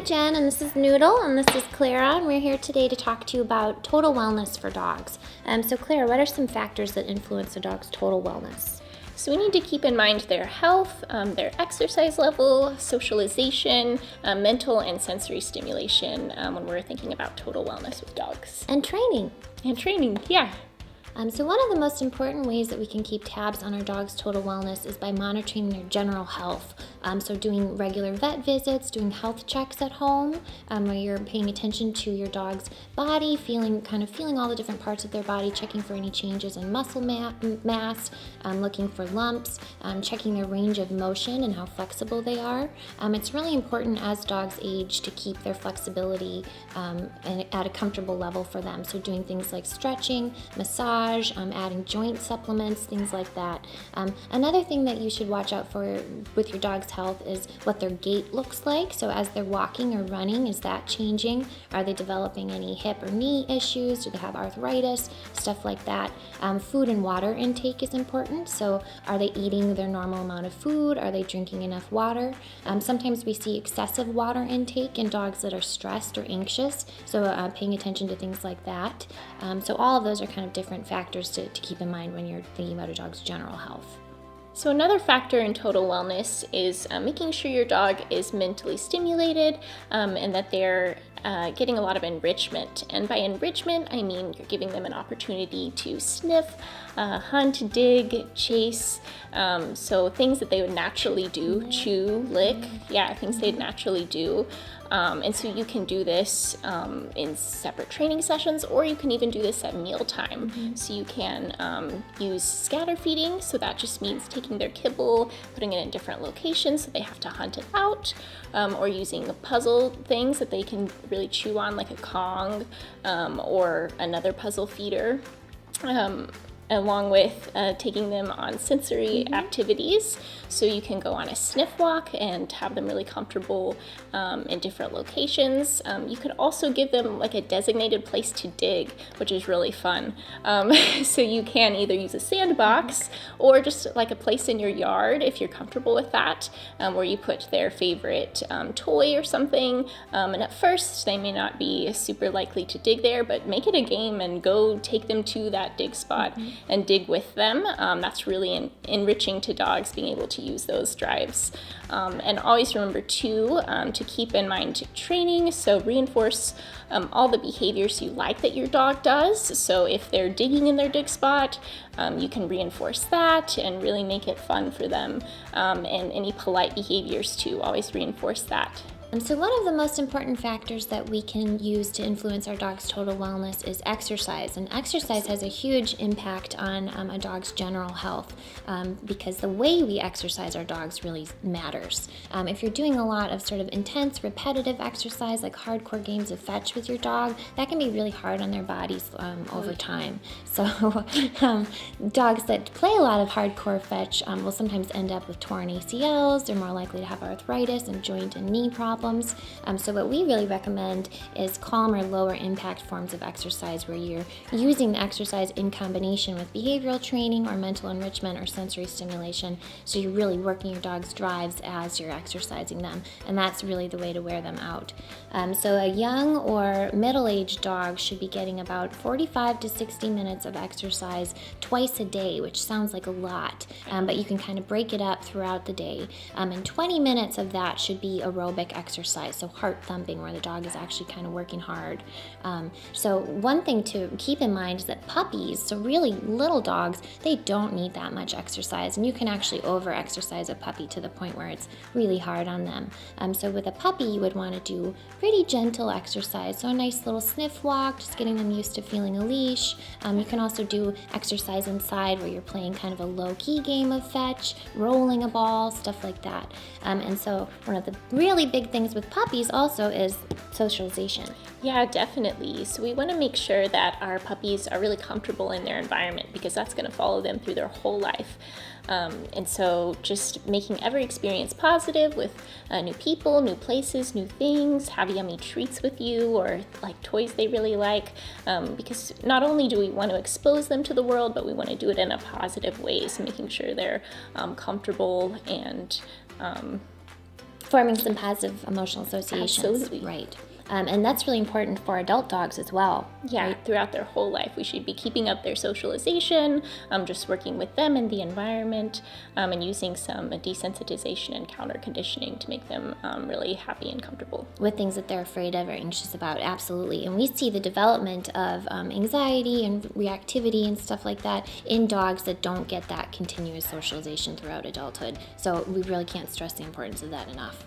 I'm Jen, and this is Noodle, and this is Clara, and we're here today to talk to you about total wellness for dogs. So Clara, what are some factors that influence a dog's total wellness? So we need to keep in mind their health, their exercise level, socialization, mental and sensory stimulation when we're thinking about total wellness with dogs. And training. And training, yeah. So one of the most important ways that we can keep tabs on our dog's total wellness is by monitoring their general health. So doing regular vet visits, doing health checks at home, where you're paying attention to your dog's body, feeling all the different parts of their body, checking for any changes in muscle mass, looking for lumps, checking their range of motion and how flexible they are. It's really important as dogs age to keep their flexibility at a comfortable level for them. So doing things like stretching, massage, adding joint supplements, things like that. Another thing that you should watch out for with your dog's health is what their gait looks like. So as they're walking or running, is that changing? Are they developing any hip or knee issues? Do they have arthritis? Stuff like that. Food and water intake is important. So are they eating their normal amount of food? Are they drinking enough water? Sometimes we see excessive water intake in dogs that are stressed or anxious. So paying attention to things like that. So all of those are kind of different factors to keep in mind when you're thinking about a dog's general health. So another factor in total wellness is making sure your dog is mentally stimulated and that they're getting a lot of enrichment. And by enrichment, I mean you're giving them an opportunity to sniff, hunt, dig, chase, so things that they would naturally do, chew, lick, things they'd naturally do. And so you can do this in separate training sessions, or you can even do this at mealtime. So you can use scatter feeding, so that just means taking their kibble, putting it in different locations so they have to hunt it out, or using puzzle things that they can really chew on, like a Kong or another puzzle feeder. Along with taking them on sensory activities. So you can go on a sniff walk and have them really comfortable in different locations. You could also give them like a designated place to dig, which is really fun. So you can either use a sandbox or just like a place in your yard, if you're comfortable with that, where you put their favorite toy or something. And at first they may not be super likely to dig there, but make it a game and go take them to that dig spot and dig with them. That's really enriching to dogs, being able to use those drives. And always remember too, to keep in mind training, so reinforce all the behaviors you like that your dog does. So if they're digging in their dig spot, you can reinforce that and really make it fun for them. And any polite behaviors too, always reinforce that. So one of the most important factors that we can use to influence our dog's total wellness is exercise. And exercise has a huge impact on a dog's general health because the way we exercise our dogs really matters. If you're doing a lot of sort of intense, repetitive exercise, like hardcore games of fetch with your dog, that can be really hard on their bodies over time. So dogs that play a lot of hardcore fetch will sometimes end up with torn ACLs. They're more likely to have arthritis and joint and knee problems. So what we really recommend is calmer, lower impact forms of exercise where you're using the exercise in combination with behavioral training or mental enrichment or sensory stimulation. So you're really working your dog's drives as you're exercising them. And that's really the way to wear them out. So a young or middle-aged dog should be getting about 45 to 60 minutes of exercise twice a day, which sounds like a lot, but you can kind of break it up throughout the day. And 20 minutes of that should be aerobic exercise, so heart thumping, where the dog is actually kind of working hard. So one thing to keep in mind is that puppies, so really little dogs, they don't need that much exercise, and you can actually over-exercise a puppy to the point where it's really hard on them. So with a puppy, you would want to do pretty gentle exercise, so a nice little sniff walk, just getting them used to feeling a leash. You can also do exercise inside where you're playing kind of a low-key game of fetch, rolling a ball, stuff like that. And so one of the really big things with puppies also is socialization. Yeah, definitely. So we want to make sure that our puppies are really comfortable in their environment because that's going to follow them through their whole life. And so just making every experience positive with new people, new places, new things, have yummy treats with you or like toys they really like, because not only do we want to expose them to the world, but we want to do it in a positive way, so making sure they're comfortable and Forming some positive emotional associations. Absolutely. Right. And that's really important for adult dogs as well. Yeah, right? throughout their whole life. We should be keeping up their socialization, just working with them in the environment, and using some desensitization and counter conditioning to make them really happy and comfortable. With things that they're afraid of or anxious about, absolutely. And we see the development of anxiety and reactivity and stuff like that in dogs that don't get that continuous socialization throughout adulthood. So we really can't stress the importance of that enough.